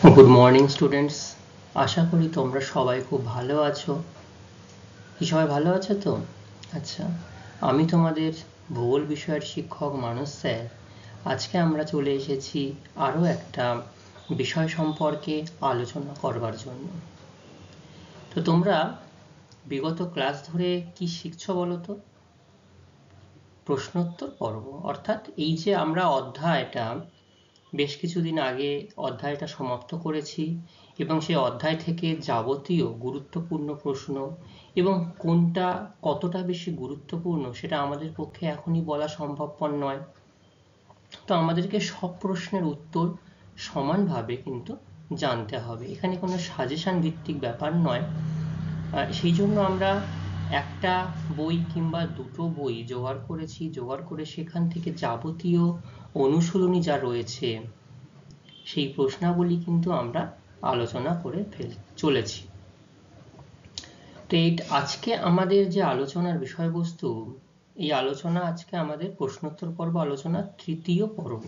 Good morning students, আশা করি তোমরা সবাই খুব ভালো আছো। কি সবাই ভালো আছো তো? আচ্ছা, আমি তোমাদের ভূগোল বিষয়ের শিক্ষক মানস স্যার। আজকে আমরা চলে এসেছি আরও একটা বিষয় সম্পর্কে আলোচনা করবার জন্য। তো তোমরা বিগত ক্লাস ধরে কি শিখছো বলো তো? প্রশ্নোত্তর পর্ব, অর্থাৎ এই যে আমরা অধ্যায়টা বেশ কিছুদিন আগে অধ্যায়টা সমাপ্ত করেছি এবং সেই অধ্যায় থেকে যাবতীয় গুরুত্বপূর্ণ প্রশ্ন এবং কোনটা কতটা বেশি গুরুত্বপূর্ণ সেটা আমাদের পক্ষে এখনই বলা সম্ভবপর নয়। তো আমাদেরকে সব প্রশ্নের উত্তর সমানভাবে কিন্তু জানতে হবে, এখানে কোনো সাজেশন ভিত্তিক ব্যাপার নয়। সেই জন্য আমরা একটা বই কিংবা দুটো বই জোগাড় করেছি, জোগাড় করে সেখান থেকে যাবতীয় অনুশীলনী যা রয়েছে সেই প্রশ্নাবলী কিন্তু আমরা আলোচনা করে চলেছি। তো আজকে আমাদের যে আলোচনার বিষয়বস্তু, এই আলোচনা আজকে আমাদের প্রশ্নোত্তর পর্ব আলোচনার তৃতীয় পর্ব।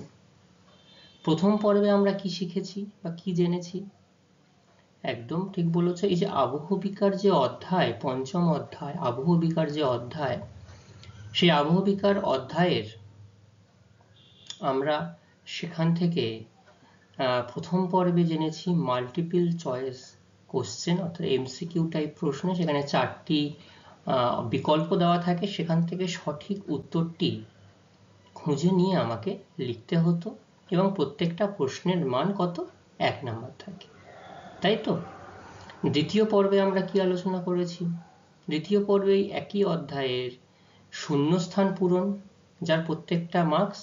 প্রথম পর্বে আমরা কি শিখেছি বা কি জেনেছি? একদম ঠিক বলেছো, এই যে আবহবিকার যে অধ্যায়, পঞ্চম অধ্যায় আবহবিকার যে অধ্যায়, সেই আবহবিকার অধ্যায়ের আমরা সেখান থেকে প্রথম পর্বে জেনেছি মাল্টিপল চয়েস কোশ্চেন, অর্থাৎ এমসিকিউ টাইপ প্রশ্ন। সেখানে 4টি বিকল্প দেওয়া থাকে, সেখান থেকে সঠিক উত্তরটি খুঁজে নিয়ে আমাকে লিখতে হতো এবং প্রত্যেকটা প্রশ্নের মান কত? 1 নাম্বার থাকে, তাই তো? দ্বিতীয় পর্বে আমরা কি আলোচনা করেছি? দ্বিতীয় পর্বে একই অধ্যায়ের শূন্যস্থান পূরণ, যার প্রত্যেকটা মার্কস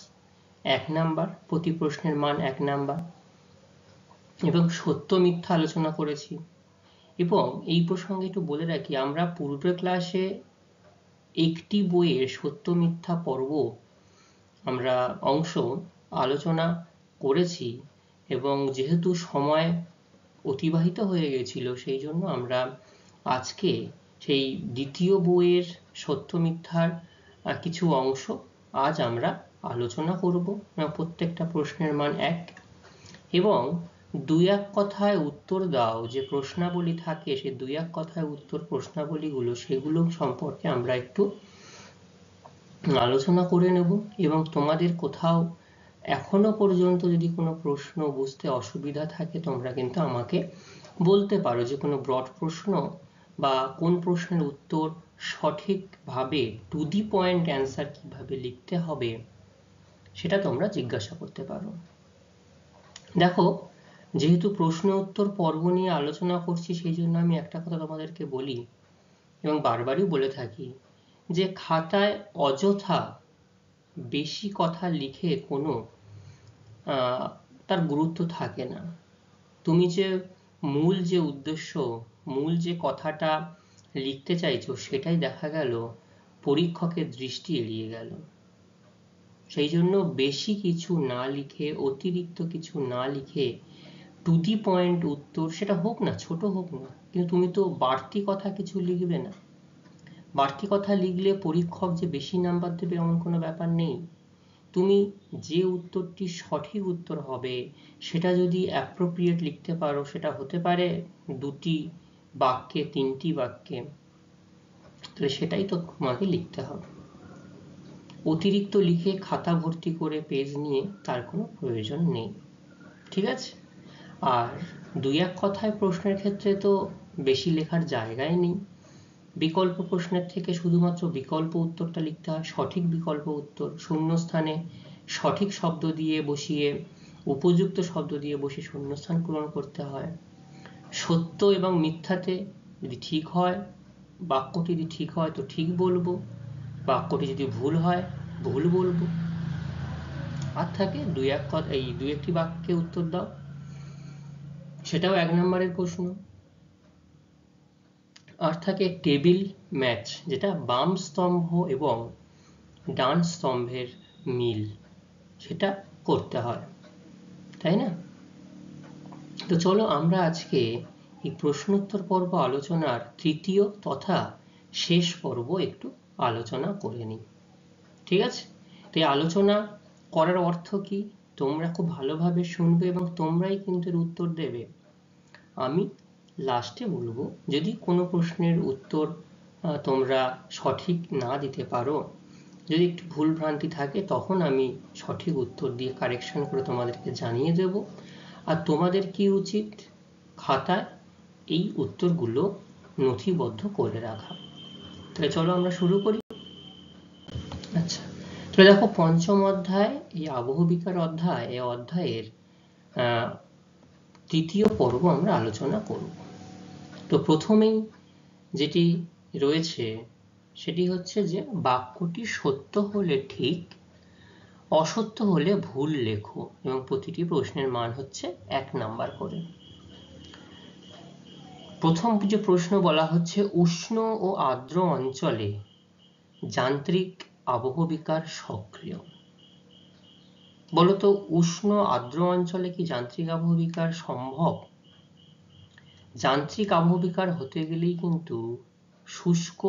1 নাম্বার, প্রতি প্রশ্নের মান 1 নাম্বার, এবং সত্য মিথ্যা আলোচনা করেছি। এবং এই প্রসঙ্গে একটু বলে রাখি, আমরা পূর্বের ক্লাসে একটি বইয়ের সত্য মিথ্যা পর্ব আমরা অংশ আলোচনা করেছি এবং যেহেতু সময় অতিবাহিত হয়ে গেছিল, সেই জন্য আমরা আজকে সেই দ্বিতীয় বইয়ের সত্য মিথ্যার কিছু অংশ আজ আমরা আলোচনা করব। প্রত্যেকটা প্রশ্নের মান 1 এবং 2-1 কথায় উত্তর দাও যে প্রশ্নাবলী থাকে, সেই 2-1 কথায় উত্তর প্রশ্নাবলীগুলো, সেগুলো সম্পর্কে আমরা একটু আলোচনা করে নেব। এবং তোমাদের কোথাও এখনো পর্যন্ত যদি কোনো প্রশ্ন বুঝতে অসুবিধা থাকে, তোমরা কিন্তু আমাকে বলতে পারো যে কোনো ব্রড প্রশ্ন বা কোন প্রশ্নের উত্তর সঠিকভাবে টু দি পয়েন্ট অ্যান্সার কিভাবে লিখতে হবে সেটা তোমরা জিজ্ঞাসা করতে পারো। দেখো, যেহেতু প্রশ্ন উত্তর পর্ব নিয়ে আলোচনা করছি, সেই জন্য আমি একটা কথা তোমাদেরকে বলি এবং বারবারই বলে থাকি, যে খাতায় অযথা বেশি কথা লিখে কোনো তার গুরুত্ব থাকে না। তুমি যে মূল যে উদ্দেশ্য, মূল যে কথাটা লিখতে চাইছো, সেটাই দেখা গেল পরীক্ষকের দৃষ্টি এড়িয়ে গেল। সেই জন্য বেশি কিছু না লিখে, অতিরিক্ত কিছু না লিখে টু দি পয়েন্ট উত্তর, সেটা হোক না ছোট হোক না, কিন্তু তুমি তো বাড়তি কথা কিছু লিখবে না। বাড়তি কথা লিখলে পরীক্ষক যে বেশি নাম্বার দেবে এমন কোনো ব্যাপার নেই। তুমি যে উত্তরটি সঠিক উত্তর হবে সেটা যদি অ্যাপ্রোপ্রিয়েট লিখতে পারো, সেটা হতে পারে 2টি বাক্যে, 3টি বাক্যে, তাহলে সেটাই তো তোমাকে লিখতে হবে। অতিরিক্ত লিখে খাতা ভর্তি করে পেজ নিয়ে তার কোনো প্রয়োজন নেই, ঠিক আছে? আর 2-1 কথায় প্রশ্নের ক্ষেত্রে তো বেশি লেখার জায়গায় নেই। বিকল্প প্রশ্নের থেকে শুধুমাত্র বিকল্প উত্তরটা লিখতে হয়, সঠিক বিকল্প উত্তর। শূন্যস্থানে সঠিক শব্দ দিয়ে বসিয়ে, উপযুক্ত শব্দ দিয়ে বসিয়ে শূন্যস্থান পূরণ করতে হয়। সত্য এবং মিথ্যাতে যদি ঠিক হয়, বাক্যটি যদি ঠিক হয় তো ঠিক বলবো, বাক্যটি যদি ভুল হয় ভুল বলবো। আর থাকে 2-1 কথা, এই 2-1টি বাক্যে উত্তর দাও, সেটাও 1 নম্বরের প্রশ্ন। আর থাকে টেবিল ম্যাচ, যেটা বাম স্তম্ভ এবং ডান স্তম্ভের মিল, সেটা করতে হয়, তাই না? তো চলো আমরা আজকে এই প্রশ্নোত্তর পর্ব আলোচনার তৃতীয় তথা শেষ পর্ব একটু আলোচনা করে নিই, ঠিক আছে? তো এই আলোচনা করার অর্থ কি? তোমরা খুব ভালোভাবে শুনবে এবং তোমরাই কিন্তু এর উত্তর দেবে। আমি লাস্টে বলবো, যদি কোনো প্রশ্নের উত্তর তোমরা সঠিক না দিতে পারো, যদি একটু ভুল ভ্রান্তি থাকে, তখন আমি সঠিক উত্তর দিয়ে কারেকশন করে তোমাদেরকে জানিয়ে দেব। আর তোমাদের কি উচিত, খাতায় এই উত্তরগুলো নথিবদ্ধ করে রাখা। তাহলে চলো আমরা শুরু করি। আচ্ছা, তাহলে দেখো পঞ্চম অধ্যায়, এই আবহবিকার অধ্যায়, এই অধ্যায়ের তৃতীয় পর্ব আমরা আলোচনা করব। তো প্রথমেই যেটি রয়েছে সেটি হচ্ছে যে বাক্যটি সত্য হলে ঠিক, অসত্য হলে ভুল লেখো, এবং প্রতিটি প্রশ্নের মান হচ্ছে 1 নাম্বার করে। প্রথম যে প্রশ্ন বলা হচ্ছে, উষ্ণ ও আর্দ্র অঞ্চলে যান্ত্রিক আবহবিকার সক্রিয়। বলতো উষ্ণ আর্দ্র অঞ্চলে কি যান্ত্রিক আবহবিকার সম্ভব? যান্ত্রিক আবহবিকার হতে গেলেই কিন্তু শুষ্ক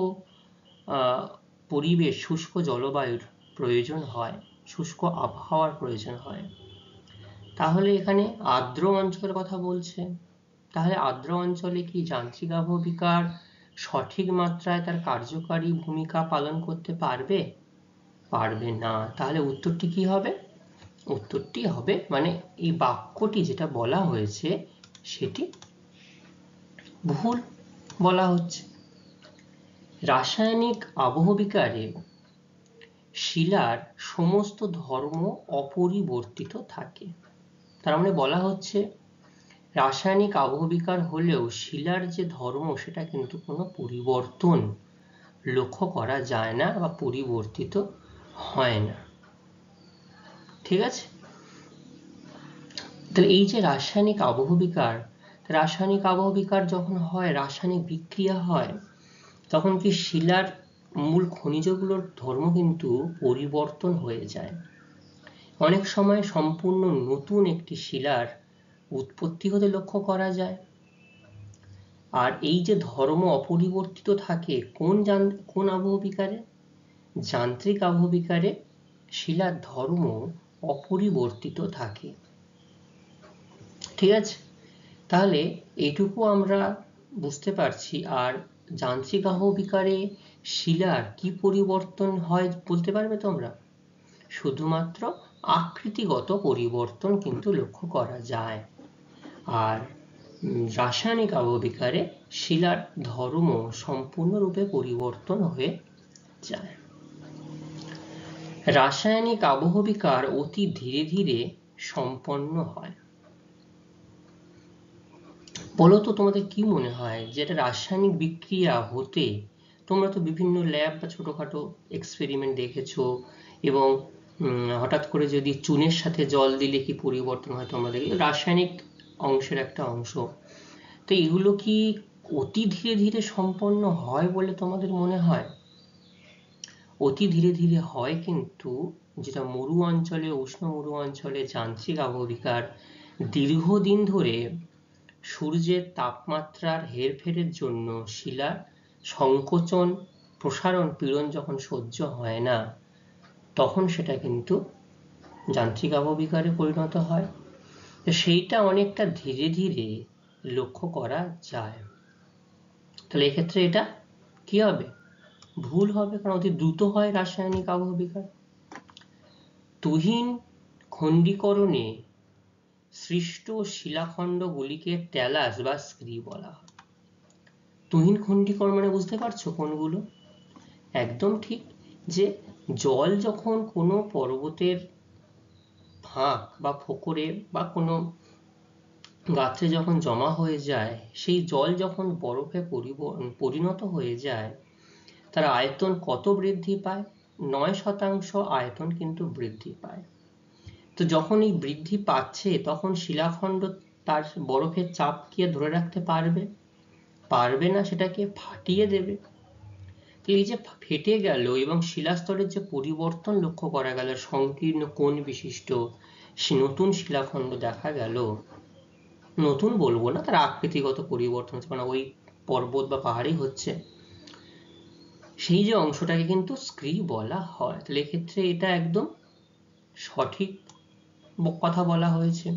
পরিবেশ, শুষ্ক জলবায়ুর প্রয়োজন হয়, শুষ্ক আবহাওয়ার প্রয়োজন হয়। তাহলে এখানে আর্দ্র অঞ্চলের কথা বলছে, তাহলে আর্দ্র অঞ্চলে কি যান্ত্রিক আবহবিকার সঠিক মাত্রায় তার কার্যকারী ভূমিকা পালন করতে পারবে? পারবে না। তাহলে উত্তরটি কি হবে? উত্তরটি হবে, মানে এই বাক্যটি যেটা বলা হয়েছে সেটি ভুল বলা হচ্ছে। রাসায়নিক আবহবিকারে শিলার সমস্ত ধর্ম অপরিবর্তিত থাকে। তার মানে বলা হচ্ছে রাসায়নিক আবহবিকার হলেও শিলার যে ধর্ম সেটা কিন্তু কোনো পরিবর্তন লক্ষ্য করা যায় না বা পরিবর্তিত হয় না। ঠিক আছে? তাহলে এই যে রাসায়নিক আবহবিকার যখন হয়, রাসায়নিক বিক্রিয়া হয়, তখন কি শিলার মূল খনিজগুলোর ধর্ম কিন্তু পরিবর্তন হয়ে যায়। অনেক সময় সম্পূর্ণ নতুন একটি শিলার উৎপত্তি হতে লক্ষ্য করা যায়। আর এই যে ধর্ম অপরিবর্তিত থাকে কোন আবহবিকারে? যান্ত্রিক আবহবিকারে শিলার ধর্ম অপরিবর্তিত থাকে। ঠিক আছে? তাহলে এইটুকু আমরা বুঝতে পারছি। আর যান্ত্রিক আবহবিকারে শিলার কি পরিবর্তন হয় বলতে পারবে তোমরা? শুধুমাত্র আকৃতিগত পরিবর্তন কিন্তু লক্ষ্য করা যায়। আর রাসায়নিক আবহবিকারে শিলার ধর্ম সম্পূর্ণরূপে পরিবর্তন হয়ে যায়। রাসায়নিক আবহবিকার অতি ধীরে ধীরে সম্পন্ন হয়। বলতো তোমাদের কি মনে হয় যে এটা রাসায়নিক বিক্রিয়া হতে, তোমরা তো বিভিন্ন ল্যাব বা ছোটখাটো এক্সপেরিমেন্ট দেখেছো, এবং হঠাৎ করে যদি চুনের সাথে জল দিলে কি পরিবর্তন হয় তোমরা দেখলে, রাসায়নিক অংশের একটা অংশ। তো এগুলো কি অতি ধীরে ধীরে সম্পন্ন হয় বলে তোমাদের মনে হয়? অতি ধীরে ধীরে হয়, কিন্তু যেটা মরু অঞ্চলে, উষ্ণ মরু অঞ্চলে যান্ত্রিক আবহবিকার দীর্ঘদিন ধরে সূর্যের তাপমাত্রার হেরফেরের জন্য শিলার সংকোচন, প্রসারণ, পীড়ন যখন সহ্য হয় না, তখন সেটা কিন্তু যান্ত্রিক আবহবিকারে পরিণত হয়। সেইটা অনেকটা ধীরে ধীরে লক্ষ্য করা যায়। তাহলে এক্ষেত্রে এটা কি হবে? ভুল হবে, কারণ অতি দ্রুত হয় রাসায়নিক আবহবিকার। তুহিন খণ্ডীকরণে সৃষ্ট শিলাখণ্ডগুলিকে ট্যালাস বা স্ক্রি বলা হয়। তুহিন খণ্ডীকরণ মানে বুঝতে পারছো কোনগুলো? একদম ঠিক, যে জল যখন কোনো পর্বতের ফাঁক বা ফোকরে বা কোনো গাছে যখন জমা হয়ে যায়, সেই জল যখন বরফে পরিণত হয়ে যায়, তার আয়তন কত বৃদ্ধি পায়? 9% আয়তন কিন্তু বৃদ্ধি পায়। তো যখন এই বৃদ্ধি পাচ্ছে, তখন শিলাখণ্ড তার বরফের চাপকে ধরে রাখতে পারবে? পারবে না, সেটাকে ফাটিয়ে দেবে। তো এই যে ফেটে গেল এবং শিলাস্তরের যে পরিবর্তন লক্ষ্য করা গেল, সংকীর্ণ কোণ বিশিষ্ট নতুন শিলাখণ্ড দেখা গেল, নতুন বলবো না, তার আকৃতিগত পরিবর্তন হচ্ছে, মানে ওই পর্বত বা পাহাড়ই হচ্ছে, সেই যে অংশটাকে কিন্তু স্ক্রি বলা হয়। তাহলে এক্ষেত্রে এটা একদম সঠিক কথা বলা হয়েছে।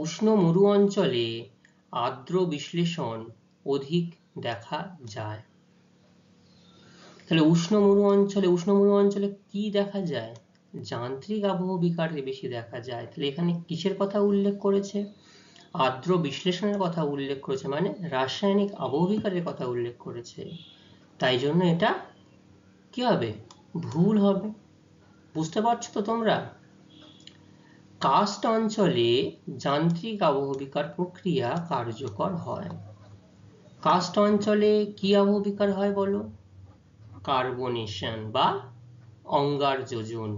উষ্ণ মরু অঞ্চলে আর্দ্র বিশ্লেষণ অধিক দেখা যায়। তাহলে উষ্ণ মরু অঞ্চলে কি দেখা যায়? যান্ত্রিক আবহবিকার বেশি দেখা যায়। তাহলে এখানে কিসের কথা উল্লেখ করেছে? আর্দ্র বিশ্লেষণের কথা উল্লেখ করেছে, মানে রাসায়নিক আবহবিকারের কথা উল্লেখ করেছে। তাই জন্য এটা কি হবে? ভুল হবে। বুঝতে পারছো তো তোমরা? কার্স্ট অঞ্চলে যান্ত্রিক আবহবিকার প্রক্রিয়া কার্যকর হয়। কার্স্ট অঞ্চলে কি আবহবিকার হয় বলো? কার্বনেশন বা অঙ্গার যোজন।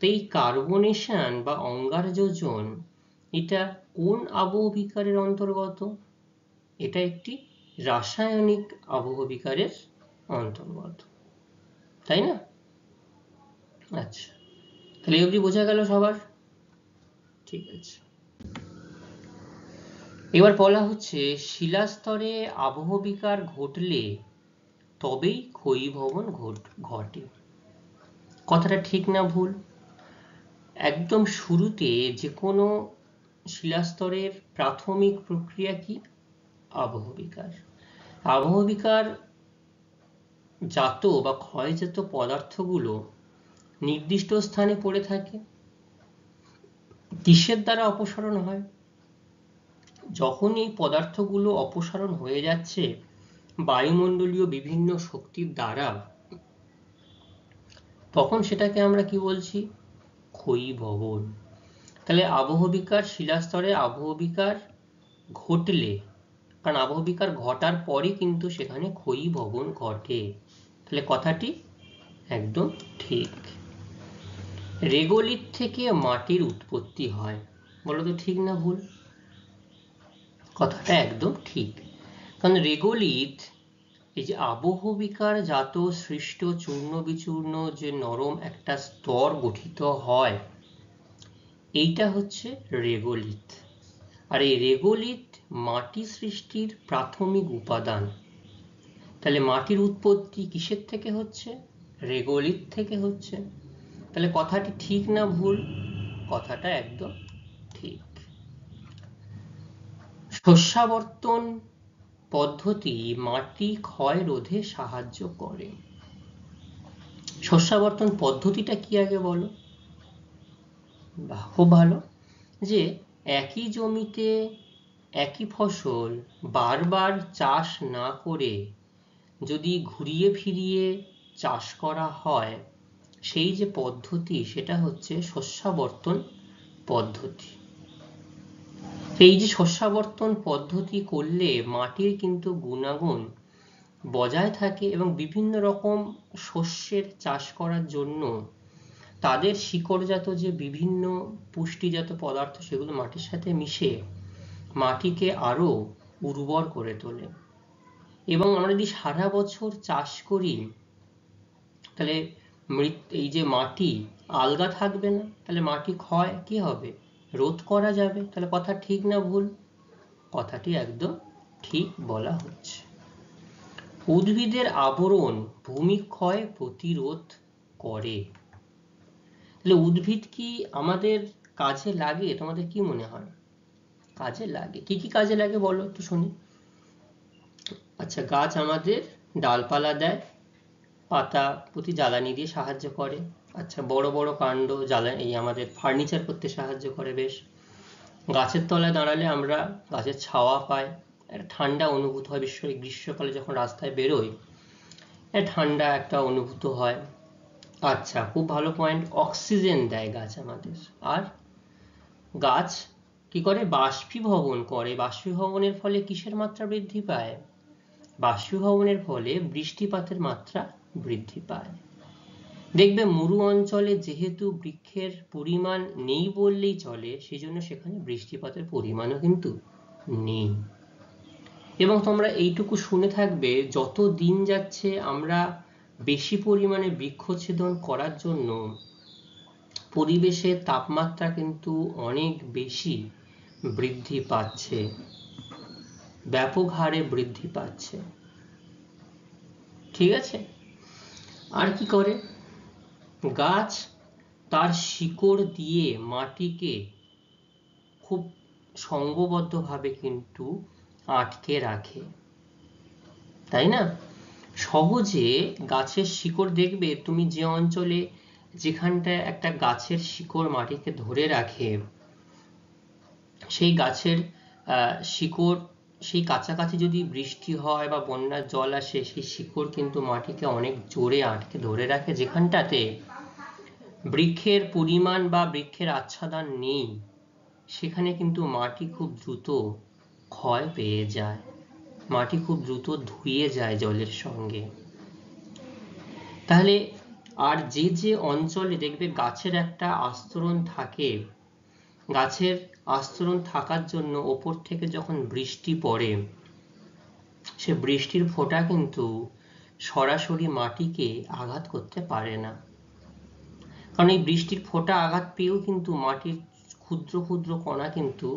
তো এই কার্বনেশন বা অঙ্গার যোজন এটা কোন আবহবিকারের অন্তর্গত? এটা একটি রাসায়নিক আবহবিকারের অন্তর্গত, তাই না? আচ্ছা, তাহলে এই অবধি বোঝা গেল সবার? ঠিক আছে। এবার বলা হচ্ছে শিলাস্তরে আবহবিকার ঘটলে তবেই ক্ষয়ীভবন ঘটে। কথাটা ঠিক না ভুল? একদম শুরুতে যে কোনো শিলাস্তরের প্রাথমিক প্রক্রিয়া কি? আবহবিকার। আবহবিকার জাত বা ক্ষয়জাত পদার্থগুলো নির্দিষ্ট স্থানে পড়ে থাকে। কিসের দ্বারা অপসারণ হয়? যখন এই পদার্থগুলো অপসারণ হয়ে যাচ্ছে বায়ুমণ্ডলীয় বিভিন্ন শক্তির দ্বারা, তখন সেটাকে আমরা কি বলছি? ক্ষয়ীভবন। তাহলে আবহবিকার শিলাস্তরে আবহবিকার ঘটলে, কারণ আবহবিকার ঘটার পরই কিন্তু সেখানে ক্ষয়ীভবন ঘটে। তাহলে কথাটি একদম ঠিক। রেগোলিথ থেকে মাটির উৎপত্তি হয়। বলো তো ঠিক না ভুল? কথাটা একদম ঠিক। কারণ রেগোলিথ, এই যে আবহবিকার জাত সৃষ্ট চূর্ণ বিচূর্ণ যে নরম একটা স্তর গঠিত হয়, এইটা হচ্ছে রেগোলিথ। আর এই রেগোলিথ মাটি সৃষ্টির প্রাথমিক উপাদান। তাহলে মাটির উৎপত্তি কিসের থেকে হচ্ছে? রেগোলিথ থেকে হচ্ছে। তাহলে কথাটি ঠিক না ভুল? কথাটা একদম ঠিক। শস্যাবর্তন পদ্ধতি মাটি ক্ষয় রোধে সাহায্য করে। শস্যাবর্তন পদ্ধতিটা কি আগে বলো? খুব ভালো। যে একই জমিতে একই ফসল বারবার চাষ না করে যদি ঘুরিয়ে ফিরিয়ে চাষ করা হয়, সেই যে পদ্ধতি সেটা হচ্ছে শস্যাবর্তন পদ্ধতি। এই যে শস্যাবর্তন পদ্ধতি করলে মাটির কিন্তু গুণাগুণ বজায় থাকে এবং বিভিন্ন রকম শস্যের চাষ করার জন্য তাদের শিকড়জাত যে বিভিন্ন পুষ্টিজাত পদার্থ সেগুলো মাটির সাথে মিশে মাটিকে আরো উর্বর করে তোলে। এবং আমরা যদি সারা বছর চাষ করি তাহলে এই যে মাটি আলগা থাকবে না, তাহলে মাটি ক্ষয় কি হবে? রোধ করা যাবে। তাহলে কথা ঠিক না ভুল? কথাটি একদম ঠিক বলা হচ্ছে। উদ্ভিদের আবরণ ভূমিক্ষয় প্রতিরোধ করে। তাহলে উদ্ভিদ কি আমাদের কাজে লাগে? তোমাদের কি মনে হয়? কাজে লাগে। কি কি কাজে লাগে বলো একটু শুনি। আচ্ছা, গাছ আমাদের ডালপালা দেয়, পাতা প্রতি জ্বালানি দিয়ে সাহায্য করে। আচ্ছা, বড় বড় কাণ্ড জ্বালানি আমাদের ফার্নিচার করতে সাহায্য করে। বেশ। গাছের তলায় দাঁড়ালে আমরা গাছের ছাওয়া পাই, একটা ঠান্ডা অনুভূত হয়। বিশেষ করে গ্রীষ্মকালে যখন রাস্তায় বেরোই ঠান্ডা একটা অনুভূত হয়। আচ্ছা, খুব ভালো পয়েন্ট। অক্সিজেন দেয় গাছ আমাদের। আর গাছ কি করে? বাষ্পীভবন করে। বাষ্পীভবনের ফলে কিসের মাত্রা বৃদ্ধি পায়? বাষ্পীভবনের ফলে বৃষ্টিপাতের মাত্রা বৃদ্ধি পায়। দেখবে মরু অঞ্চলে যেহেতু বৃক্ষের পরিমাণ নেই বললেই চলে, সেজন্য সেখানে বৃষ্টিপাতের পরিমাণও কিন্তু নেই। এবং তোমরা এইটুকু শুনে থাকবে, যত দিন যাচ্ছে আমরা বেশি পরিমাণে বৃক্ষচ্ছেদন করার জন্য পরিবেশের তাপমাত্রা কিন্তু অনেক বেশি বৃদ্ধি পাচ্ছে, ব্যাপক হারে বৃদ্ধি পাচ্ছে। ঠিক আছে? আর কি করে গাছ? তার শিকড় দিয়ে মাটিকে খুব সঙ্ঘবদ্ধভাবে কিন্তু আটকে রাখে, তাই না? সহজে গাছের শিকড় দেখবে তুমি যে অঞ্চলে যেখানটায় একটা গাছের শিকড় মাটিকে ধরে রাখে, সেই গাছের শিকড়, সেই কাছাকাছি যদি বৃষ্টি হয় বা বন্যার জল আসে, সেই শিকড় কিন্তু মাটিকে অনেক জোরে আটকে ধরে রাখে। যেখানটাতে বৃক্ষের পরিমাণ বা বৃক্ষের আচ্ছাদন নেই, সেখানে কিন্তু মাটি খুব দ্রুত ক্ষয় পেয়ে যায়, মাটি খুব দ্রুত ধুয়ে যায় জলের সঙ্গে। তাহলে আর যে যে অঞ্চলে দেখবে গাছের একটা আস্তরণ থাকে, গাছের আস্তরণ থাকার জন্য ওপর থেকে যখন বৃষ্টি পড়ে, সে বৃষ্টির ফোঁটা কিন্তু সরাসরি মাটিকে আঘাত করতে পারে না, কারণ এই বৃষ্টির ফোঁটা আঘাত পেয়েও কিন্তু মাটির ক্ষুদ্র ক্ষুদ্র কণা কিন্তু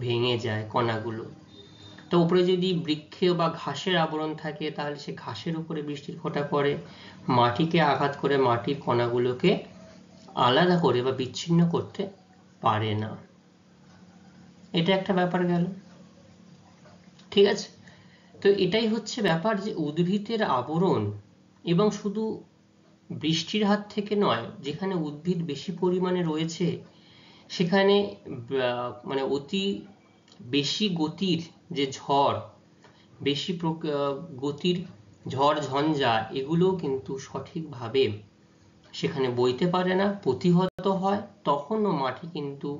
ভেঙে যায় কণাগুলো। তো উপরে যদি বৃক্ষ বা ঘাসের আবরণ থাকে, তাহলে সে ঘাসের উপরে বৃষ্টির ফোঁটা পড়ে মাটিকে আঘাত করে মাটির কণাগুলোকে আলাদা করে বা বিচ্ছিন্ন করতে পারে না। এটা একটা ব্যাপার গেল, ঠিক আছে? তো এটাই হচ্ছে ব্যাপার, যে উদ্ভিদের আবরণ, এবং শুধু বৃষ্টির হাত থেকে নয়, যেখানে উদ্ভিদ বেশি পরিমাণে রয়েছে সেখানে মানে অতি বেশি গতির যে ঝড়, বেশি গতির ঝড় ঝঞ্ঝা, এগুলোও কিন্তু সঠিকভাবে সেখানে বইতে পারে না, প্রতিহত হয়, তখনও মাটি কিন্তু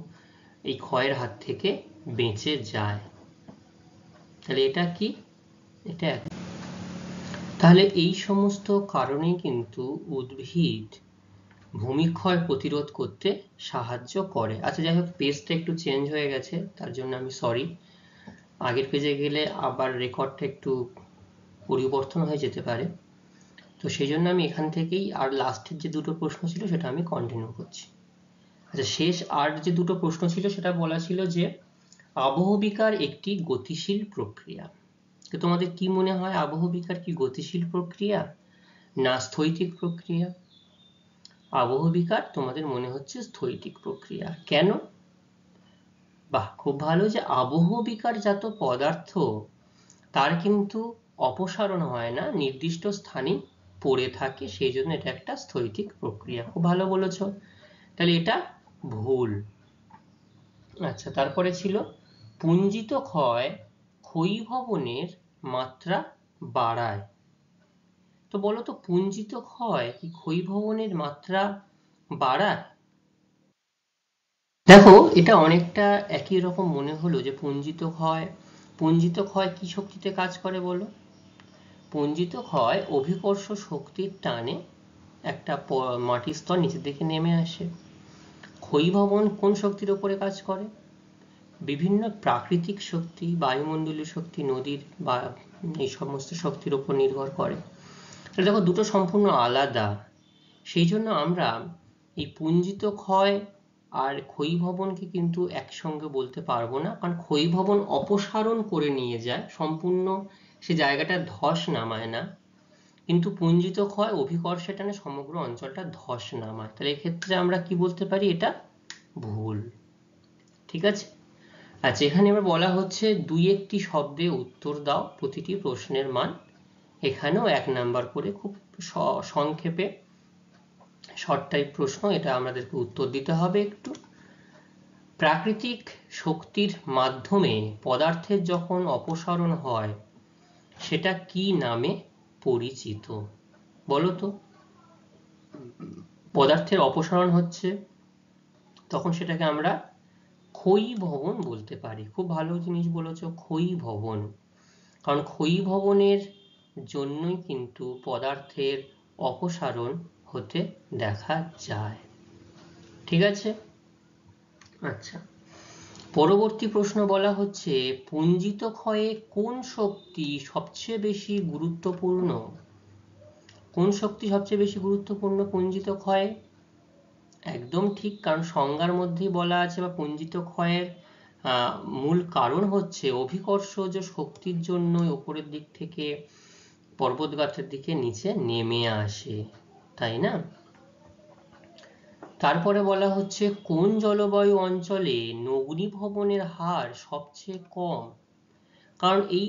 এই ক্ষয়ের হাত থেকে বেঁচে যায়। তাহলে এটা কি? এটা তাহলে এই সমস্ত কারণেই কিন্তু উদ্ভিদ ভূমিক্ষয় প্রতিরোধ করতে সাহায্য করে। আচ্ছা, যাই হোক, পেজটা একটু চেঞ্জ হয়ে গেছে, তার জন্য আমি সরি। আগের পেজে গেলে আবার রেকর্ডটা একটু পরিবর্তন হয়ে যেতে পারে, তো সেই জন্য আমি এখান থেকেই আর লাস্টের যে দুটো প্রশ্ন ছিল সেটা আমি কন্টিনিউ করছি। আচ্ছা, শেষ আর যে দুটো প্রশ্ন ছিল সেটা বলা ছিল যে আবহবিকার একটি গতিশীল প্রক্রিয়া। তো তোমাদের কি মনে হয়, আবহবিকার কি গতিশীল প্রক্রিয়া না স্থৈতিক প্রক্রিয়া? আবহবিকার তোমাদের মনে হচ্ছে স্থৈতিক প্রক্রিয়া, কেন? বাহ, খুব ভালো, যে আবহবিকারজাত পদার্থ তার কিন্তু অপসারণ হয় না, নির্দিষ্ট স্থানে পড়ে থাকে, সেই জন্য এটা একটা স্থৈতিক প্রক্রিয়া। খুব ভালো বলেছো, তাহলে এটা ভুল। আচ্ছা, তারপরে ছিল পুঞ্জিত ক্ষয় ক্ষয়ীভবনের মাত্রা বাড়ায়। তো বলো তো, পুঞ্জিত ক্ষয় কি ক্ষয়ীভবনের মাত্রা বাড়ায়? দেখো, এটা অনেকটা একই রকম মনে হলো যে পুঞ্জিত ক্ষয় কি শক্তিতে কাজ করে বলো? পুঞ্জিত ক্ষয় অভিকর্ষ শক্তির টানে একটা মাটির স্তর নিচের দিকে নেমে আসে। ক্ষয়ীভবন কোন শক্তির উপরে কাজ করে? বিভিন্ন প্রাকৃতিক শক্তি, বায়ুমণ্ডলীয় শক্তি, নদীর বা এই সমস্ত শক্তির উপর নির্ভর করে। দেখো, দুটো সম্পূর্ণ আলাদা, সেই জন্য আমরা এই পুঞ্জিত ক্ষয় আর ক্ষয়ীভবনকে কিন্তু একসঙ্গে বলতে পারবো না, কারণ ক্ষয়ীভবন অপসারণ করে নিয়ে যায়, সম্পূর্ণ সে জায়গাটা ধস নামায় না, কিন্তু পুঞ্জিত ক্ষয় অভিকর্ষে টানে সমগ্র অঞ্চলটা ধস নামায়। তাহলে এক্ষেত্রে আমরা কি বলতে পারি, এটা ভুল। ঠিক আছে? আচ্ছা, এখানে এবার বলা হচ্ছে দুই একটি শব্দে উত্তর দাও, প্রতিটি প্রশ্নের মান। এখানেও 1 নাম্বার করে, খুব সংক্ষেপে শর্ট টাইপ প্রশ্ন, এটা আমাদেরকে উত্তর দিতে হবে একটু। প্রাকৃতিক শক্তির মাধ্যমে পদার্থের যখন অপসারণ হয় সেটা কি নামে পরিচিত? বলো তো, পদার্থের অপসারণ হচ্ছে তখন সেটাকে আমরা ক্ষয়ীভবন বলতে পারি। খুব ভালো জিনিস বলেছো, ক্ষয়ীভবন, কারণ ক্ষয়ীভবনের জন্যই কিন্তু পদার্থের অপসারণ হতে দেখা যায়। ঠিক আছে? আচ্ছা, পরবর্তী প্রশ্ন বলা হচ্ছে পুঞ্জিত ক্ষয়ে কোন শক্তি সবচেয়ে বেশি গুরুত্বপূর্ণ? কোন শক্তি সবচেয়ে বেশি গুরুত্বপূর্ণ পুঞ্জিত ক্ষয়ে? একদম ঠিক, কারণ সংজ্ঞার মধ্যেই বলা আছে, বা পুঞ্জিত ক্ষয়ের মূল কারণ হচ্ছে অভিকর্ষজ শক্তির জন্য উপরের দিক থেকে পর্বতগাত্রের দিকে নিচে নেমে আসে, তাই না? তারপরে বলা হচ্ছে কোন জলবায়ু অঞ্চলে নগ্নীভবনের হার সবচেয়ে কম। কারণ এই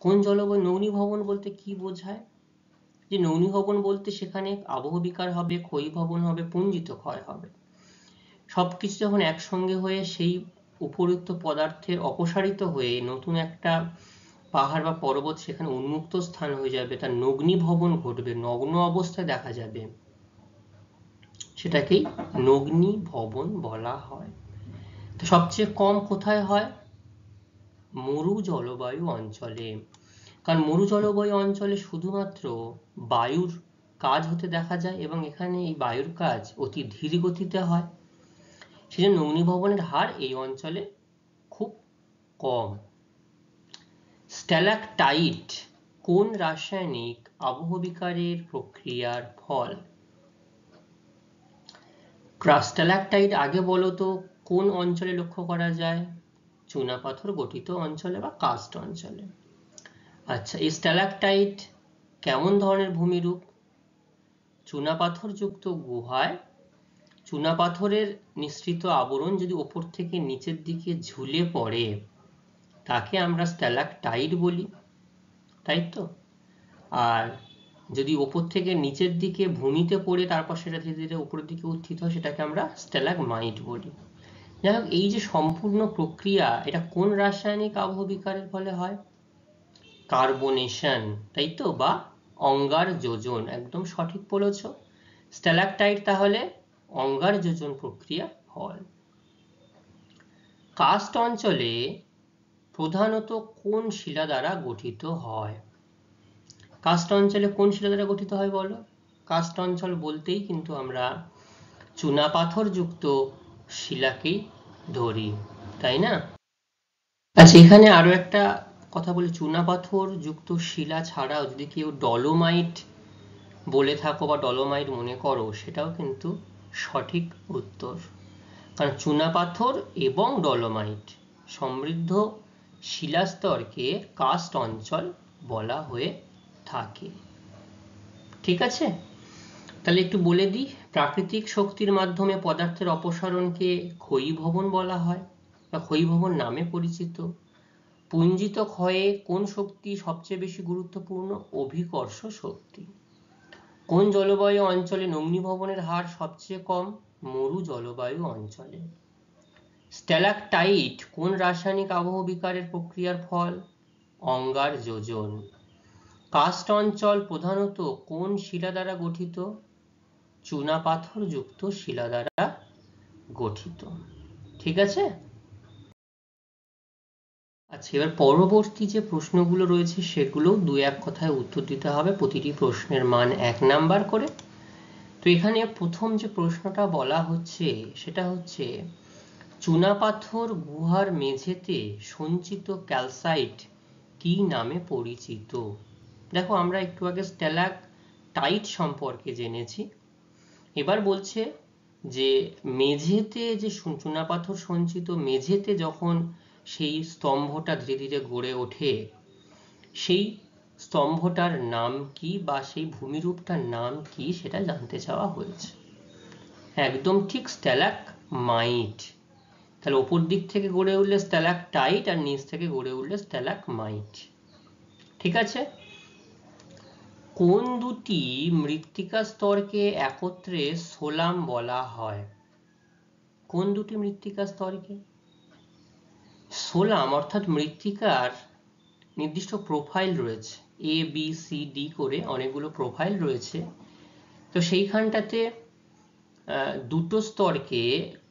কোন জলবায়ু, নগ্নীভবন বলতে কি বোঝায়, যে নগ্নীভবন বলতে সেখানে আবহবিকার হবে, ক্ষয়ীভবন হবে, পুঞ্জিত ক্ষয় হবে, সবকিছু যখন একসঙ্গে হয়ে সেই উপরিউক্ত পদার্থের অপসারিত হয়ে নতুন একটা পাহাড় বা পর্বত সেখানে উন্মুক্ত স্থান হয়ে যাবে, তার নগ্নীভবন ঘটবে, নগ্ন অবস্থায় দেখা যাবে, সেটাকেই নগ্নীভবন বলা হয়। তো সবচেয়ে কম কোথায় হয়? মরু জলবায়ু অঞ্চলে। কারণ মরু জলবায়ু অঞ্চলে শুধুমাত্র বায়ুর কাজ হতে দেখা যায় এবং এখানে এই বায়ুর কাজ অতি ধীর গতিতে হয়, সেজন্য নগ্নীভবনের হার এই অঞ্চলে খুব কম। স্ট্যালাকটাইট কোন রাসায়নিক আবহবিকারের প্রক্রিয়ার ফল? স্ট্যালাকটাইট আগে বলো তো কোন অঞ্চলে লক্ষ্য করা যায়? চুনাপাথর গঠিত অঞ্চলে বা কাস্ট অঞ্চলে। আচ্ছা, এই স্ট্যালাকটাইট কেমন ধরনের ভূমিরূপ? চুনাপাথর যুক্ত গুহায় চুনাপাথরের নিঃসৃত আবরণ যদি ওপর থেকে নিচের দিকে ঝুলে পড়ে তাকে আমরা স্ট্যালাকটাইট বলি, তাই তো? আর যদি ওপর থেকে নিচের দিকে ভূমিতে পড়ে তারপর সেটা ধীরে ধীরে উপরের দিকে উত্থিত হয় সেটাকে আমরা স্ট্যালাগমাইট বলি। যাই হোক, এই যে সম্পূর্ণ প্রক্রিয়া এটা কোন রাসায়নিক আবহবিকারের ফলে হয়? কার্বনেশন, তাই তো, বা অঙ্গার যোজন, একদম সঠিক বলেছ। স্ট্যালাকটাইট তাহলে অঙ্গার যোজন প্রক্রিয়া ফল। কাস্ট অঞ্চলে প্রধানত কোন শিলা দ্বারা গঠিত হয়? কাস্ট অঞ্চলে কোন শিলা দ্বারা গঠিত হয় বলো? কাস্ট অঞ্চল বলতেই কিন্তু আমরা চুনাপাথর যুক্ত শিলাকেই ধরি, তাই না? আচ্ছা, এখানে আরো একটা কথা বলি, চুনাপাথর যুক্ত শিলা ছাড়াও যদি কেউ ডলোমাইট বলে থাকো বা ডলোমাইট মনে করো, সেটাও কিন্তু সঠিক উত্তর। কারণ চুনাপাথর এবং ডলোমাইট সমৃদ্ধ শিলাস্তরকে কাস্ট অঞ্চল বলা হয়ে থাকে। ঠিক আছে, তাহলে একটু বলে দিই, প্রাকৃতিক শক্তির মাধ্যমে পদার্থের অপসারণকে ক্ষয়ীভবন বলা হয় বা ক্ষয়ীভবন নামে পরিচিত। পুঞ্জিত ক্ষয়ে কোন শক্তি সবচেয়ে বেশি গুরুত্বপূর্ণ? অভিকর্ষ শক্তি। কোন জলবায়ু অঞ্চলে নগ্নীভবনের হার সবচেয়ে কম? মরু জলবায়ু অঞ্চলে। স্ট্যালাকটাইট কোন রাসায়নিক আবহবিকারের প্রক্রিয়ার ফল? অঙ্গার যোজন। কাস্ট অঞ্চল প্রধানত কোন শিলা দ্বারা গঠিত? চুনাপাথর যুক্ত শিলা দ্বারা গঠিত। ঠিক আছে। আচ্ছা, এবার পরবর্তী যে প্রশ্নগুলো রয়েছে সেগুলো দু এক কথায় উত্তর দিতে হবে, প্রতিটি প্রশ্নের মান 1 নাম্বার করে। তো এখানে প্রথম যে প্রশ্নটা বলা হচ্ছে সেটা হচ্ছে চুনাপাথর গুহার মেঝেতে সঞ্চিত ক্যালসাইট কি নামে পরিচিত? দেখো, আমরা একটু আগে স্ট্যালাকটাইট সম্পর্কে জেনেছি, এবার বলছে যে মেঝেতে যে চুনাপাথর সঞ্চিত মেঝেতে যখন সেই স্তম্ভটা ধীরে ধীরে গড়ে ওঠে সেই স্তম্ভটার নাম কি বা সেই ভূমিরূপটার নাম কি সেটা জানতে চাওয়া হয়েছে। একদম ঠিক, স্ট্যালাকমাইট। তাহলে ওপর দিক থেকে গড়ে উঠলে স্ট্যালাকটাইট আর নিচ থেকে গড়ে উঠলে স্ট্যালাকমাইট। ঠিক আছে। কোন দুটি মৃত্তিকা স্তরকে একত্রে সোলাম বলা হয়? কোন দুটি মৃত্তিকা স্তরকে? সোলাম অর্থাৎ মৃত্তিকার নির্দিষ্ট প্রোফাইল রয়েছে, এ বি সি ডি করে অনেকগুলো প্রোফাইল রয়েছে। তো সেইখানটাতে দুটো স্তরকে,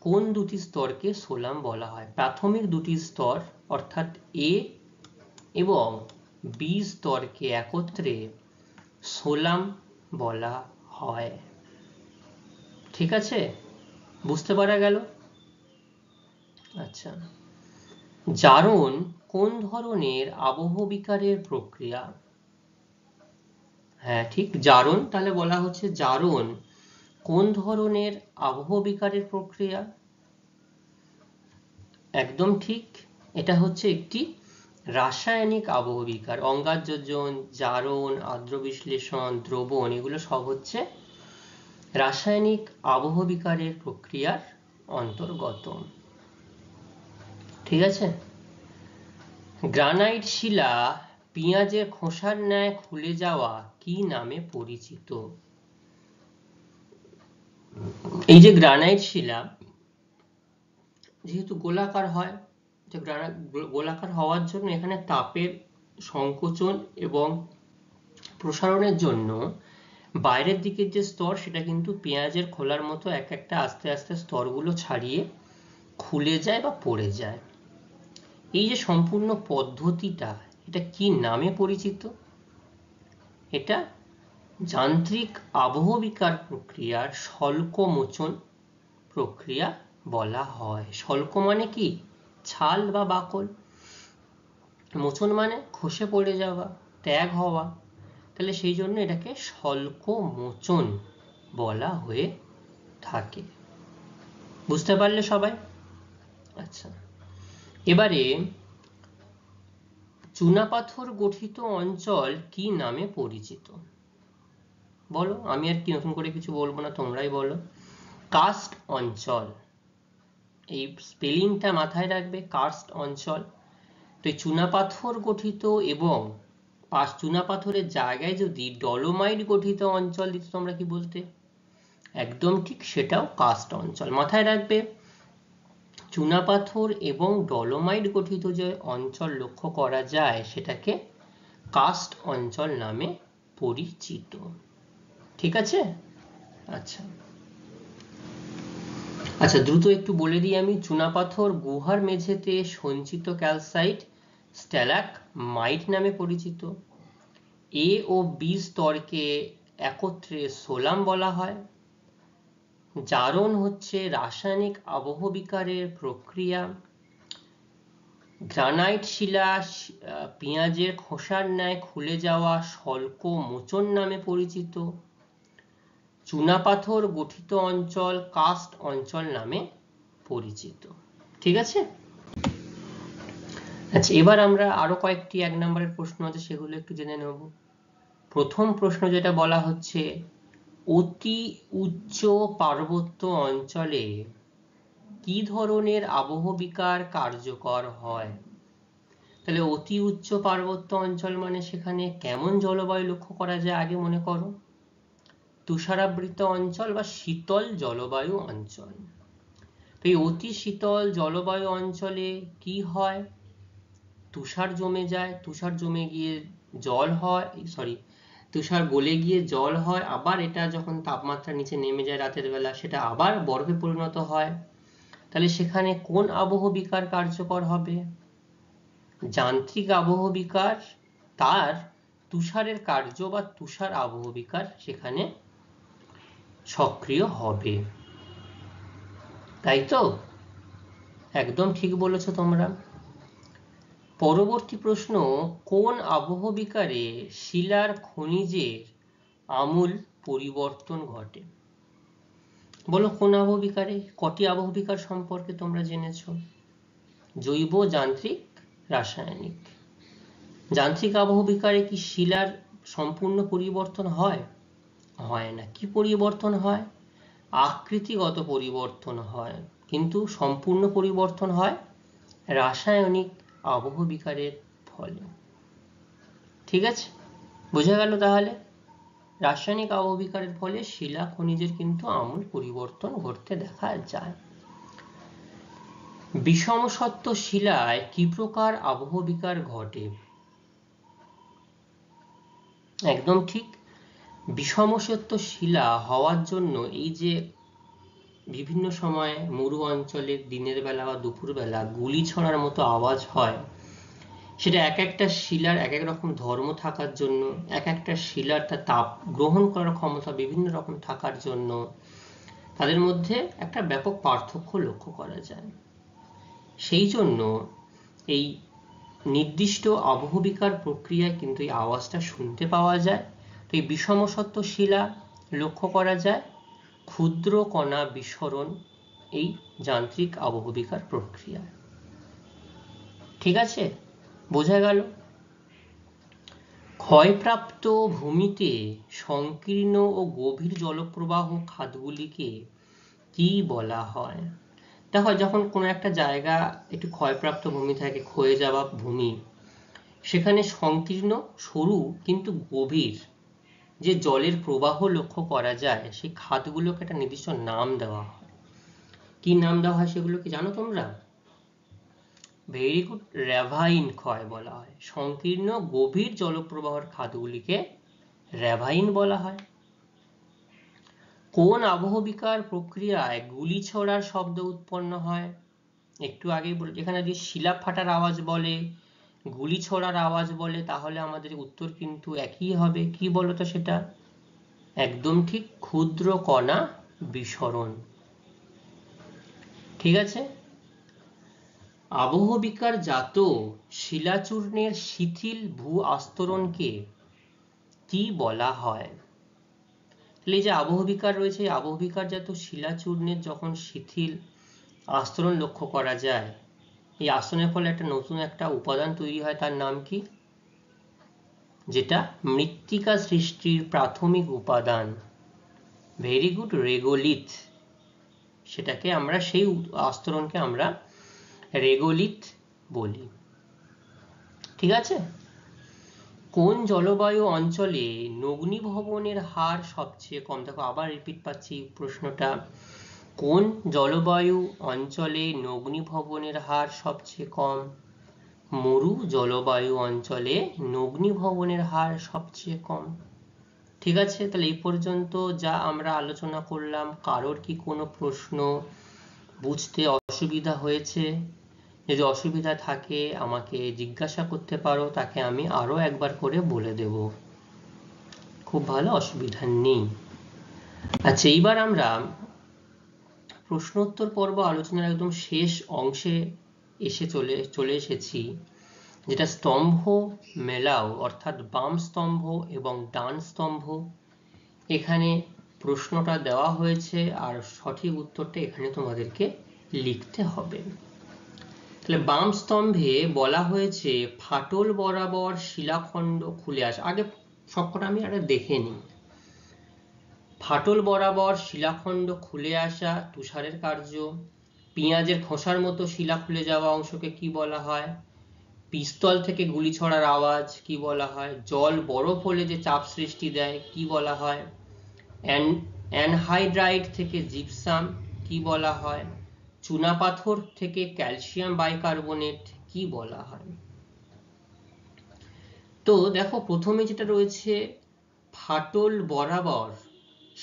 কোন দুটি স্তরকে সোলাম বলা হয়? প্রাথমিক দুটি স্তর অর্থাৎ এ এবং বি স্তরকে একত্রে সোলাম বলা হয়। ঠিক আছে, বুঝতে পারা গেল? আচ্ছা, জারণ কোন ধরনের আবহবিকারের প্রক্রিয়া? হ্যাঁ ঠিক, জারণ। তাহলে বলা হচ্ছে জারণ কোন ধরনের আবহবিকারের প্রক্রিয়া? একদম ঠিক, এটা হচ্ছে একটি রাসায়নিক আবহবিকার। অঙ্গার যোজন, জারণ, আর্দ্র বিশ্লেষণ, দ্রবণ, এগুলো সব হচ্ছে রাসায়নিক আবহবিকারের প্রক্রিয়ার অন্তর্গত। ঠিক আছে। গ্রানাইট শিলা পেঁয়াজের খোসার ন্যায় খুলে যাওয়া কি নামে পরিচিত? এই যে গ্রানাইট শিলা যেহেতু গোলাকার হয়, গোলাকার হওয়ার জন্য এখানে তাপের সংকোচন এবং প্রসারণের জন্য বাইরের দিকের যে স্তর সেটা কিন্তু পেঁয়াজের খোলার মতো এক একটা আস্তে আস্তে স্তরগুলো ছাড়িয়ে খুলে যায় বা পড়ে যায়। এই যে সম্পূর্ণ পদ্ধতিটা, এটা কি নামে পরিচিত? এটা যান্ত্রিক আবহবিকার প্রক্রিয়ার স্বল্পমোচন প্রক্রিয়া বলা হয়। স্বল্প মানে কি? ছাল বা বাকল। মোচন মানে খসে পড়ে যাওয়া, ত্যাগ হওয়া। তাহলে সেই জন্য এটাকে স্বল্পমোচন বলা হয়ে থাকে। বুঝতে পারলে সবাই? আচ্ছা, এবারে চুনাপাথর গঠিত অঞ্চল কি নামে পরিচিত? বলো, আমি আর কি নতুন করে কিছু বলবো না, তোমরাই বলো। কার্স্ট অঞ্চল, এই স্পেলিংটা মাথায় রাখবে, কার্স্ট অঞ্চল। তো এই চুনাপাথর গঠিত এবং চুনাপাথরের জায়গায় যদি ডলোমাইট গঠিত অঞ্চল দিত তোমরা কি বলতে? একদম ঠিক, সেটাও কার্স্ট অঞ্চল। মাথায় রাখবে, চুনাপাথর এবং ডলোমাইট গঠিত যে অঞ্চল লক্ষ্য করা যায় সেটাকে কার্স্ট অঞ্চল নামে পরিচিত। ঠিক আছে? আচ্ছা আচ্ছা, দ্রুত একটু বলে দিই আমি। চুনাপাথর গুহার মেঝেতে সঞ্চিত ক্যালসাইট স্ট্যালাগমাইট নামে পরিচিত। এ ও বি স্তরকে একত্রে সোলাম বলা হয়। জারণ হচ্ছে রাসায়নিক আবহবিকারের প্রক্রিয়া। গ্রানাইট শিলা পেঁয়াজের খোসার ন্যায় খুলে যাওয়া স্বল্পমোচন নামে পরিচিত। চুনাপাথর গঠিত অঞ্চল কার্স্ট অঞ্চল নামে পরিচিত। ঠিক আছে? আচ্ছা, এবার আমরা আরো কয়েকটি 1 নম্বরের প্রশ্ন আছে, সেগুলো একটু জেনে নেব। প্রথম প্রশ্ন যেটা বলা হচ্ছে, অতি উচ্চ পার্বত্য অঞ্চলে কি ধরনের আবহবিকার কার্যকর হয়? তাহলে অতি উচ্চ পার্বত্য অঞ্চল মানে সেখানে কেমন জলবায়ু লক্ষ্য করা যায় আগে মনে করো? তুষারাবৃত অঞ্চল বা শীতল জলবায়ু অঞ্চল। তো এই অতি শীতল জলবায়ু অঞ্চলে কি হয়? তুষার জমে যায়, তুষার জমে গিয়ে জল হয়, তুষার গলে গিয়ে জল হয়, আবার এটা যখন তাপমাত্রা নিচে নেমে যায় রাতের বেলা সেটা আবার বরফে পরিণত হয়। তাহলে সেখানে কোন আবহবিকার কার্যকর হবে? যান্ত্রিক আবহবিকার, তার তুষারের কার্য বা তুষার আবহবিকার সেখানে সক্রিয় হবে। তাই তো? একদম ঠিক বলেছো তোমরা। পরবর্তী প্রশ্ন, কোন আবহবিকারে শিলার খনিজের আমূল পরিবর্তন ঘটে? বলো কোন আবহবিকারে? কটি আবহবিকার সম্পর্কে তোমরা জেনেছো? জৈব, যান্ত্রিক, রাসায়নিক। যান্ত্রিক আবহবিকারে কি শিলার সম্পূর্ণ পরিবর্তন হয়? হয় না। কি পরিবর্তন হয়? আকৃতিগত পরিবর্তন হয়, কিন্তু সম্পূর্ণ পরিবর্তন হয় রাসায়নিক আবহবিকারের ফলে। ঠিক আছে? বোঝা গেল তাহলে? রাসায়নিক আবহবিকারের ফলে শিলা খনিজের কিন্তু আমূল পরিবর্তন ঘটতে দেখা যায়। বিষম সত্ত্ব শিলায় কি প্রকার আবহবিকার ঘটে? একদম ঠিক, বিষম সত্ত্ব শিলা হওয়ার জন্য এই যে বিভিন্ন সময় মরু অঞ্চলে দিনের বেলা বা দুপুর বেলা গুলি ছড়ার মতো আওয়াজ হয়, সেটা এক একটা শিলার এক এক রকম ধর্ম থাকার জন্য, এক একটা শিলার তার তাপ গ্রহণ করার ক্ষমতা বিভিন্ন রকম থাকার জন্য তাদের মধ্যে একটা ব্যাপক পার্থক্য লক্ষ্য করা যায়। সেই জন্য এই নির্দিষ্ট আবহবিকার প্রক্রিয়ায় কিন্তু এই আওয়াজটা শুনতে পাওয়া যায়। তো এই বিষম সত্ত্ব শিলা লক্ষ্য করা যায় ক্ষুদ্র কণা বিস্ফোরণ এই যান্ত্রিক আবহবিকার প্রক্রিয়া। ঠিক আছে? বোঝা গেল? ক্ষয়প্রাপ্ত ভূমিতে সংকীর্ণ ও গভীর জলপ্রবাহ খাতগুলিকে কি বলা হয়? দেখো, যখন কোনো একটা জায়গা একটু ক্ষয়প্রাপ্ত ভূমি থাকে, ক্ষয়ে যাওয়া ভূমি, সেখানে সংকীর্ণ, সরু কিন্তু গভীর যে জলের প্রবাহ লক্ষ্য করা যায়, সেই খাতগুলোকে একটা নির্দিষ্ট নাম দেওয়া হয়। কি নাম দেওয়া হয় সেগুলো কি জানো তোমরা? ভেরি গুড, র্যাভাইন ক্ষয় বলা হয়। সংকীর্ণ গভীর জলপ্রবাহের খাতগুলিকে র্যাভাইন বলা হয়। কোন আবহবিকার প্রক্রিয়ায় গুলি ছোড়ার শব্দ উৎপন্ন হয়? একটু আগেই বলে, এখানে যদি শিলা ফাটার আওয়াজ বলে, গুলি ছোড়ার আওয়াজ বলে, তাহলে আমাদের উত্তর কিন্তু একই হবে। কি বলতো সেটা? একদম ঠিক, ক্ষুদ্র কণা বিস্ফোরণ। ঠিক আছে। আবহবিকার জাত শিলাচূর্ণের শিথিল ভূ আস্তরণকে কি বলা হয়? এই যে আবহবিকার রয়েছে, আবহবিকার জাত শিলাচূর্ণের যখন শিথিল আস্তরণ লক্ষ্য করা যায়, এই আস্তরণের ফলে একটা নতুন একটা উপাদান তৈরি হয়, তার নাম কি? যেটা মৃত্তিকা সৃষ্টির প্রাথমিক উপাদান। Very good, regolith. সেটাকে আমরা, সেই আস্তরণকে আমরা রেগোলিথ বলি। ঠিক আছে। কোন জলবায়ু অঞ্চলে নগ্নিভবনের হার সবচেয়ে কম? দেখো, আবার রিপিট পাচ্ছি প্রশ্নটা। কোন জলবায়ু অঞ্চলে নগ্নিভবনের হার সবচেয়ে কম? মরু জলবায়ু অঞ্চলে নগ্নিভবনের হার সবচেয়ে কম। ঠিক আছে। তাহলে এই পর্যন্ত যা আমরা আলোচনা করলাম, কারোর কি কোনো প্রশ্ন, বুঝতে অসুবিধা হয়েছে? যদি অসুবিধা থাকে আমাকে জিজ্ঞাসা করতে পারো, তাকে আমি আরো একবার করে বলে দেব। খুব ভালো, অসুবিধা নেই। আচ্ছা, এইবার আমরা প্রশ্নোত্তর পর্ব আলোচনার একদম শেষ অংশে চলে এসেছি, যেটা স্তম্ভ মেলাও, অর্থাৎ বাম স্তম্ভ এবং ডান স্তম্ভ। এখানে প্রশ্নটা দেওয়া হয়েছে আর সঠিক উত্তরটা এখানে তোমাদেরকে লিখতে হবে। তাহলে বাম স্তম্ভে বলা হয়েছে ফাটল বরাবর শিলাখণ্ড খুলে আসে। আগে সবকটা আমি আগে দেখে নিই। ফাটল বরাবর শিলাখণ্ড খুলে আসা তুষারের কার্য। পেঁয়াজের খোসার মতো শিলা খুলে যাওয়া অংশকে কি বলা হয়? পিস্তল থেকে গুলি ছোড়ার আওয়াজ কি বলা হয়? জল বরফ হলে যে চাপ সৃষ্টি দেয় কি বলা হয়? অ্যানহাইড্রাইট থেকে জিপসাম কি বলা হয়? চুনাপাথর থেকে ক্যালসিয়াম বাইকার্বনেট কি বলা হয়? তো দেখো, প্রথমে যেটা রয়েছে ফাটল বরাবর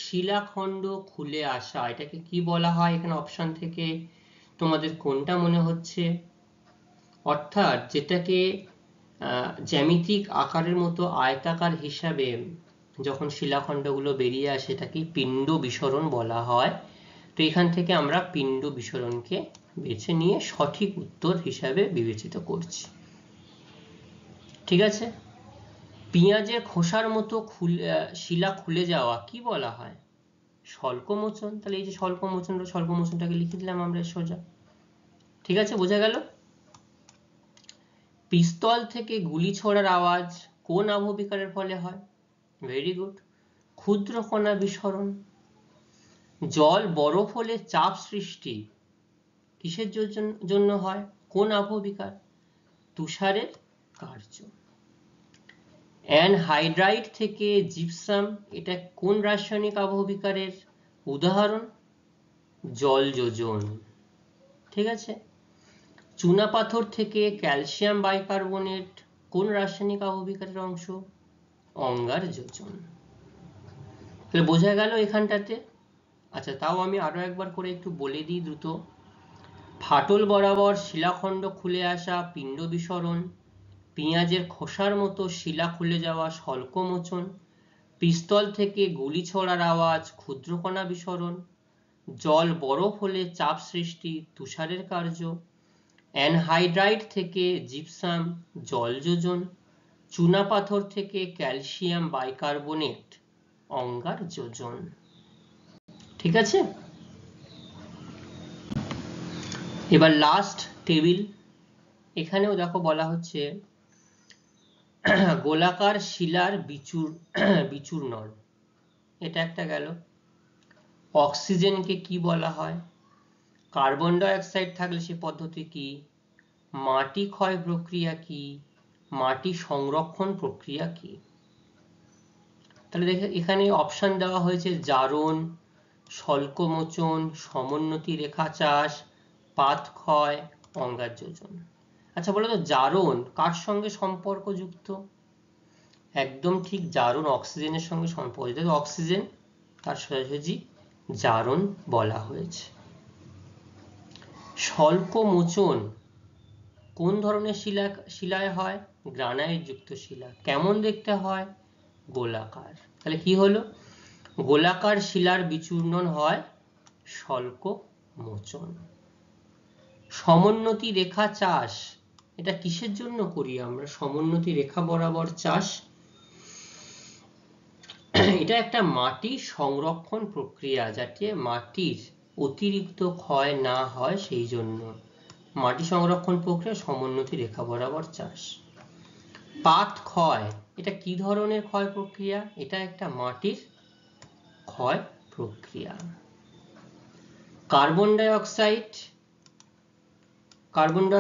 শিলাখণ্ড খুলে আসা, এটাকে কি বলা হয়? এখানে অপশন থেকে তোমাদের কোনটা মনে হচ্ছে? অর্থাৎ যেটাকে জ্যামিতিক আকারের মতো আয়তাকার হিসাবে যখন শিলাখণ্ডগুলো বেরিয়ে আসে, এটাকে পিণ্ড বিসরণ বলা হয়। তো এখান থেকে আমরা পিণ্ড বিসরণকে বেছে নিয়ে সঠিক উত্তর হিসাবে বিবেচিত করছি। ঠিক আছে। পেঁয়াজের খোসার মতো শিলা খুলে যাওয়া কি বলা হয়? স্বল্পমোচন। তাহলে এই যে স্বল্পমোচনটাকে লিখে দিলাম আমরা সোজা। ঠিক আছে, বোঝা গেল? পিস্তল থেকে গুলি ছোড়ার আওয়াজ কোন আবহবিকারের ফলে হয়? ভেরি গুড, ক্ষুদ্র কণা বিস্ফোরণ। জল বরফ হলে চাপ সৃষ্টি কিসের জন্য হয়? কোন আবহবিকার? তুষারের কার্য। অ্যানহাইড্রাইট থেকে জিপসাম, এটা কোন রাসায়নিক আবহবিকারের উদাহরণ? জলযোজন। ঠিক আছে। চুনাপাথর থেকে ক্যালসিয়াম বাইকার্বনেট কোন রাসায়নিক আবহবিকারের অংশ? অঙ্গার যোজন। তাহলে বোঝা গেল এখানটাতে? আচ্ছা, তাও আমি আরো একবার করে একটু বলে দিই দ্রুত। ফাটল বরাবর শিলাখণ্ড খুলে আসা পিণ্ড বিসরণ, পেঁয়াজের খোসার মতো শিলা খুলে যাওয়া স্বল্পমোচন, পিস্তল থেকে গুলি ছোড়ার আওয়াজ ক্ষুদ্রকণা বিসরণ, জল বরফ হলে চাপ সৃষ্টি তুষারের কার্য, অ্যানহাইড্রাইট থেকে জিপসাম জলযোজন, চুনাপাথর থেকে ক্যালসিয়াম বাইকার্বনেট অঙ্গার যোজন। ঠিক আছে। এবার লাস্ট টেবিল। এখানেও দেখো বলা হচ্ছে গোলাকার শিলার বিচূর্ণন, এটা একটা গেল। অক্সিজেনকে কি বলা হয়? কার্বন ডাই অক্সাইড থাকলে সে পদ্ধতি কি? মাটি ক্ষয় প্রক্রিয়া কি? মাটি সংরক্ষণ প্রক্রিয়া কি? তাহলে দেখে এখানে অপশন দেওয়া হয়েছে জারণ, স্বল্পমোচন, সমোন্নতি রেখা চাষ, পাত ক্ষয়, অঙ্গার যোজন। আচ্ছা বলো তো জারণ কার সঙ্গে সম্পর্কযুক্ত? একদম ঠিক, জারণ অক্সিজেনের সঙ্গে সম্পর্কযুক্ত। অক্সিজেন তার সোজাসুজি জারণ বলা হয়েছে। স্বল্পমোচন কোন ধরনের শিলায় হয়? গ্রানাইট যুক্ত শিলা। কেমন দেখতে হয়? গোলাকার। তাহলে কি হলো? গোলাকার শিলার বিচূর্ণন হয় স্বল্পমোচন। সমোন্নতি রেখা চাষ, এটা কিসের জন্য করি আমরা? সমোন্নতি রেখা বরাবর চাষ, এটা একটা মাটি সংরক্ষণ প্রক্রিয়া, যাতে মাটির অতিরিক্ত ক্ষয় না হয় সেই জন্য মাটি সংরক্ষণ প্রক্রিয়া সমোন্নতি রেখা বরাবর চাষ। পাত ক্ষয়, এটা কি ধরনের ক্ষয় প্রক্রিয়া? এটা একটা মাটির ক্ষয় প্রক্রিয়া। কার্বন ডাই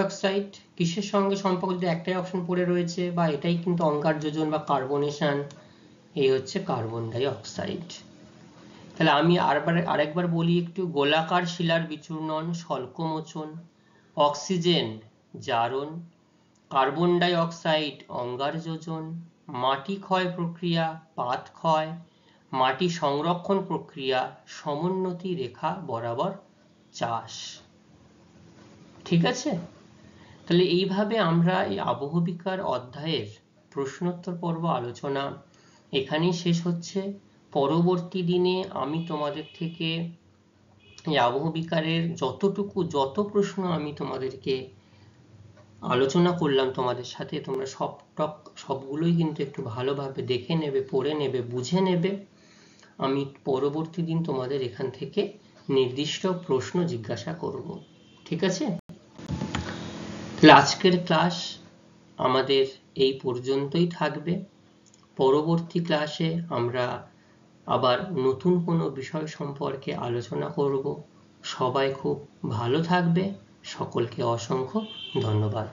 অক্সাইড কিসের সঙ্গে সম্পর্কিত? একটাই অপশন পড়ে রয়েছে, বা এটাই কিন্তু অঙ্গার যোজন বা কার্বনেশন, এই হচ্ছে কার্বন ডাই অক্সাইড। তাহলে আমি আরেকবার বলি একটু। গোলাকার শিলার বিচূর্ণন স্বল্পমোচন, অক্সিজেন জারণ, কার্বন ডাই অক্সাইড অঙ্গার যোজন, মাটি ক্ষয় প্রক্রিয়া পাত ক্ষয়, মাটি সংরক্ষণ প্রক্রিয়া সমোন্নতি রেখা বরাবর চাষ। ঠিক আছে? তাহলে এইভাবে আমরা এই আবহবিকার অধ্যায়ের প্রশ্নোত্তর পর্ব আলোচনা এখানেই শেষ হচ্ছে। পরবর্তী দিনে আমি তোমাদের থেকে এই আবহবিকারের যত প্রশ্ন আমি তোমাদেরকে আলোচনা করলাম তোমাদের সাথে, তোমরা সবগুলোই কিন্তু একটু ভালোভাবে দেখে নেবে, পড়ে নেবে, বুঝে নেবে। আমি পরবর্তী দিন তোমাদের এখান থেকে নির্দিষ্ট প্রশ্ন জিজ্ঞাসা করব। ঠিক আছে? তাহলে আজকের ক্লাস আমাদের এই পর্যন্তই থাকবে। পরবর্তী ক্লাসে আমরা আবার নতুন কোনো বিষয় সম্পর্কে আলোচনা করব। সবাই খুব ভালো থাকবে। সকলকে অসংখ্য ধন্যবাদ।